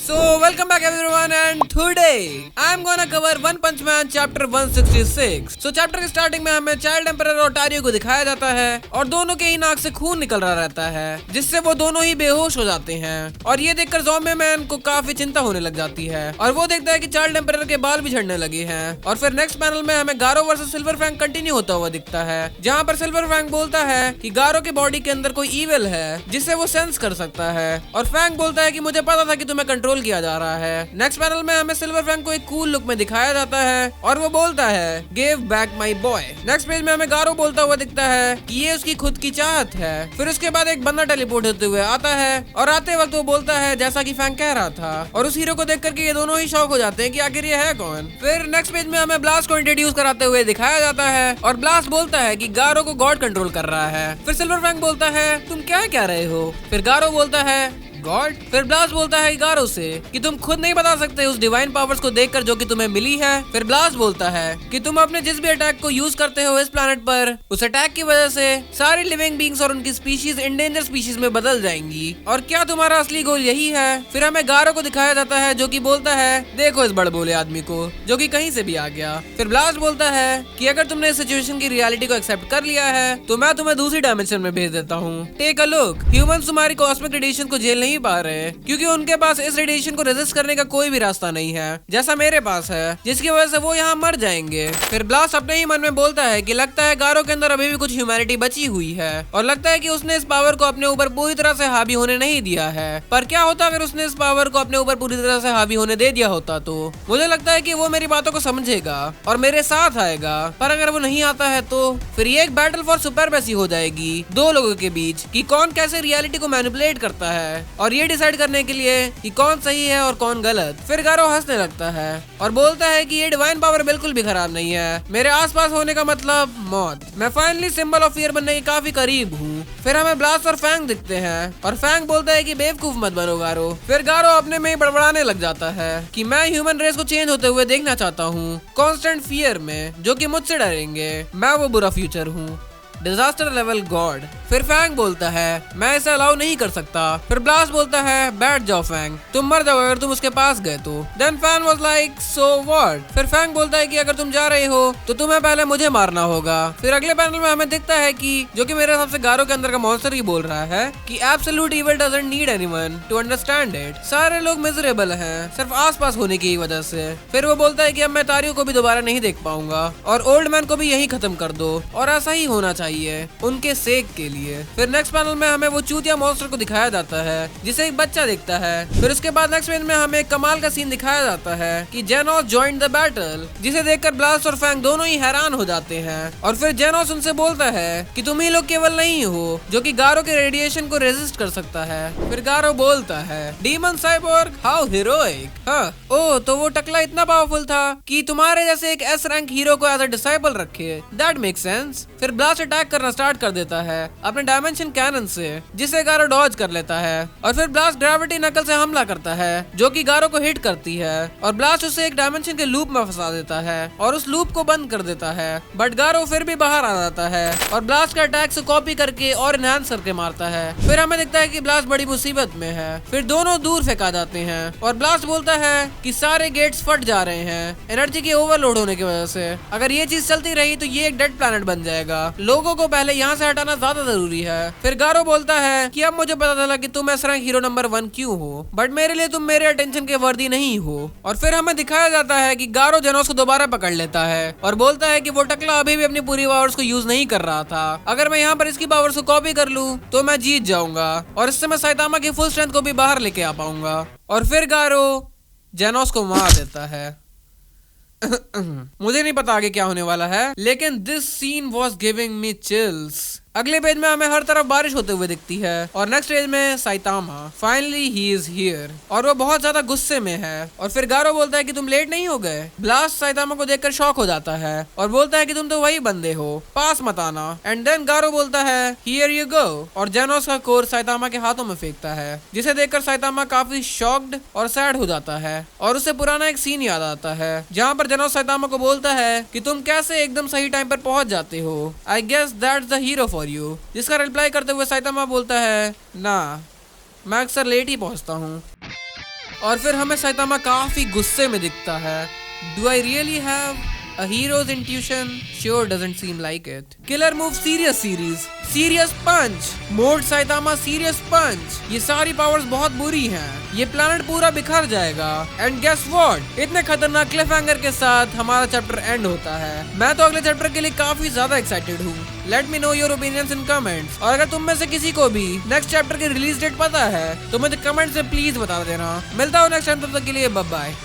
So welcome back everyone and today I'm gonna cover One Punch Man chapter 166. So chapter के starting में हमें child emperor और टारियो को दिखाया जाता है और दोनों के ही नाक से खून निकल रहा रहता है जिससे वो दोनों ही बेहोश हो जाते हैं और ये देखकर ज़ॉम्बी मैन को काफी चिंता होने लग जाती है और वो देखता है कि चाइल्ड एम्परर के बाल भी झड़ने लगे हैं और फिर नेक्स्ट पैनल में हमें गारो वर्सेस सिल्वर फैंग कंटिन्यू होता हुआ दिखता है जहाँ पर सिल्वर फैंग बोलता है कि गारो के बॉडी के अंदर कोई ईविल है जिससे वो सेंस कर सकता है और फैंग बोलता है कि मुझे पता था कि तुम्हें कंट्रोल किया जा रहा है। नेक्स्ट पैनल में हमें सिल्वर फैंग को एक कूल लुक में दिखाया जाता है और वो बोलता है give back my boy. Next page में हमें गारो बोलता हुआ दिखता है कि ये उसकी खुद की चाहत है। फिर उसके बाद एक बंदा टेलीपोर्ट होते हुए आता है और आते वक्त वो बोलता है जैसा कि फैंग कह रहा था और उस हीरो को देख करके ये दोनों ही शॉक हो जाते हैं कि आखिर ये है कौन। फिर नेक्स्ट पेज में हमें ब्लास्ट को इंट्रोड्यूस कराते हुए दिखाया जाता है और ब्लास्ट बोलता है कि गारो को गॉड कंट्रोल कर रहा है। फिर सिल्वर फैंग बोलता है तुम क्या कह रहे हो। फिर गारो बोलता है गॉड। फिर ब्लास्ट बोलता है गारो से कि तुम खुद नहीं बता सकते उस डिवाइन पावर्स को देखकर जो कि तुम्हें मिली है। फिर ब्लास्ट बोलता है कि तुम अपने जिस भी अटैक को यूज करते हो इस प्लैनेट पर उस अटैक की वजह से सारी लिविंग बींग्स और उनकी स्पीशीज इंडेंजर स्पीशीज में बदल जाएंगी और क्या तुम्हारा असली गोल यही है। फिर हमें गारो को दिखाया जाता है जो कि बोलता है देखो इस बड़े बोले आदमी को जो कि कहीं से भी आ गया। फिर ब्लास्ट बोलता है कि अगर तुमने इस सिचुएशन की रियलिटी को एक्सेप्ट कर लिया है तो मैं तुम्हें दूसरी डायमेंशन में भेज देता हूँ। टेक अ लुक, ह्यूमंस तुम्हारी कॉस्मिक रेडिएशन को झेल नहीं पा रहे क्योंकि उनके पास इस रेडिएशन को रेजिस्ट करने का कोई भी रास्ता नहीं है जैसा मेरे पास है जिसकी वजह से वो यहाँ मर जाएंगे। फिर ब्लास्ट अपने ही मन में बोलता है कि लगता है गारो के अंदर अभी भी कुछ ह्यूमैनिटी बची हुई है और लगता है कि उसने इस पावर को अपने ऊपर पूरी तरह से हावी होने नहीं दिया है। पर क्या होता अगर उसने इस पावर को अपने ऊपर पूरी तरह से हावी होने दे दिया होता तो मुझे लगता है कि वो मेरी बातों को समझेगा और मेरे साथ आएगा। पर अगर वो नहीं आता है तो फिर ये एक बैटल फॉर सुपरमेसी हो जाएगी दो लोगों के बीच कि कौन कैसे रियलिटी को मैनिपुलेट करता है और ये डिसाइड करने के लिए कि कौन सही है और कौन गलत। फिर गारो हंसने लगता है और बोलता है कि ये डिवाइन पावर बिल्कुल भी खराब नहीं है, मेरे आसपास होने का मतलब मौत। मैं फाइनली सिंबल ऑफ फियर बनने के काफी करीब हूँ। फिर हमें ब्लास्ट और फैंग दिखते हैं और फैंग बोलता है कि बेवकूफ मत बनो गारो। फिर गारो अपने में ही बड़बड़ाने लग जाता है कि मैं ह्यूमन रेस को चेंज होते हुए देखना चाहता हूँ कॉन्स्टेंट फियर में जो कि मुझसे डरेंगे। मैं वो बुरा फ्यूचर हूँ, डिजास्टर लेवल गॉड। फिर फैंग बोलता है मैं इसे अलाउ नहीं कर सकता। फिर ब्लास्ट बोलता है बैठ जाओ फैंग, तुम मर जाओ अगर तुम उसके पास गए तो। Then Fang was like so what. फिर फैंग बोलता है कि अगर तुम जा रहे हो तो तुम्हें पहले मुझे मारना होगा। फिर अगले पैनल में हमें दिखता है कि जो कि मेरे हिसाब से गारो के अंदर का मॉन्स्टर ही बोल रहा है कि absolute evil doesn't need anyone to understand it. सारे लोग मिजरेबल हैं सिर्फ आसपास होने की वजह से। फिर वो बोलता है कि अब मैं तारियों को भी दोबारा नहीं देख पाऊंगा और ओल्ड मैन को भी यही खत्म कर दो और ऐसा ही होना चाहिए उनके सेक के लिए। फिर नेक्स्ट पैनल में हमें वो चूतिया मॉन्स्टर को दिखाया जाता है जिसे एक बच्चा दिखता है। फिर उसके बाद नेक्स्ट पेज में हमें एक कमाल का सीन दिखाया जाता है कि जेनोस जॉइंड द बैटल जिसे देखकर ब्लास्ट और फैंग दोनों ही हैरान हो जाते हैं और फिर जेनोस उनसे बोलता है कि तुम ही लोग केवल नहीं हो जो कि गारो के रेडिएशन को रेजिस्ट कर सकता है। फिर गारो बोलता है डीमन साइबोर्ग हाउ हीरोइक। हाँ ओ तो वो टकला इतना पावरफुल था कि तुम्हारे जैसे एक एस रैंक हीरो को एज अ डिसाइबल रखे, दैट मेक सेंस। फिर ब्लास्ट अटैक करना स्टार्ट कर देता है अपने डायमेंशन कैनन से जिसे गारो डॉज कर लेता है और फिर ब्लास्ट ग्रेविटी नकल से हमला करता है जो कि गारो को हिट करती है और ब्लास्ट उसे एक डायमेंशन के लूप में फंसा देता है और उस लूप को बंद कर देता है। बट गारो फिर भी बाहर आ जाता है और ब्लास्ट का अटैक से कॉपी करके और एनहांस करके मारता है। फिर हमें दिखता है कि ब्लास्ट बड़ी मुसीबत में है। फिर दोनों दूर फेंका जाते हैं और ब्लास्ट बोलता है कि सारे गेट्स फट जा रहे हैं एनर्जी के ओवरलोड होने की वजह से। अगर ये चीज चलती रही तो ये एक डेड प्लैनेट बन जाएगा, लोगों को पहले यहाँ से हटाना ज्यादा जरूरी है। फिर गारो बोलता है कि अब मुझे पता चला कि तुम एस रैंक हीरो नंबर 1 क्यों हो, बट मेरे लिए तुम मेरे अटेंशन के वर्दी नहीं हो। और फिर हमें दिखाया जाता है कि गारो जेनोस को दोबारा पकड़ लेता है और बोलता है कि वो टकला अभी भी अपनी पूरी पावर्स को यूज नहीं कर रहा था। अगर मैं यहाँ पर इसकी पावर्स को कॉपी कर लूँ तो मैं जीत जाऊंगा और इससे मैं साइतामा की फुल स्ट्रेंथ को भी बाहर लेके आ पाऊंगा। और फिर गारो जेनोस को मार देता है। मुझे नहीं पता आगे क्या होने वाला है लेकिन this scene was giving me chills. अगले पेज में हमें हर तरफ बारिश होते हुए दिखती है और नेक्स्ट पेज में Saitama finally he is here और वो बहुत ज्यादा गुस्से में है। और फिर गारो बोलता है कि तुम लेट नहीं हो गए। ब्लास्ट साइतामा को देखकर शॉक हो जाता है और बोलता है कि तुम तो वही बंदे हो, पास मत आना। एंड देन गारो बोलता है हियर यू गो और जेनोस का कोर साइतामा के हाथों में फेंकता है जिसे देखकर साइतामा काफी शॉक्ड और सैड हो जाता है और उसे पुराना एक सीन याद आता है जहाँ पर जेनोस साइतामा को बोलता है कि तुम कैसे एकदम सही टाइम पर पहुंच जाते हो, I guess that's the hero for you. जिसका रिप्लाई करते हुए साइतामा बोलता है ना, मैं अक्सर लेट ही पहुंचता हूँ। और फिर हमें साइतामा काफी गुस्से में दिखता है। Do I really have a hero's intuition? Sure doesn't seem like it. Killer move serious series. Serious punch. Mode Saitama serious punch. ये सारी पावर्स बहुत बुरी हैं। ये प्लैनेट पूरा बिखर जाएगा। And guess what? इतने खतरनाक क्लिफहैंगर के साथ हमारा चैप्टर एंड होता है। मैं तो अगले चैप्टर के लिए काफी ज्यादा एक्साइटेड हूँ। Let me know your opinions in comments. और अगर तुम में से किसी को भी नेक्स्ट चैप्टर की रिलीज डेट पता है तो मुझे कमेंट से प्लीज बता देना। मिलता हूँ नेक्स्ट टाइम, तब तक के लिए बाय बाय।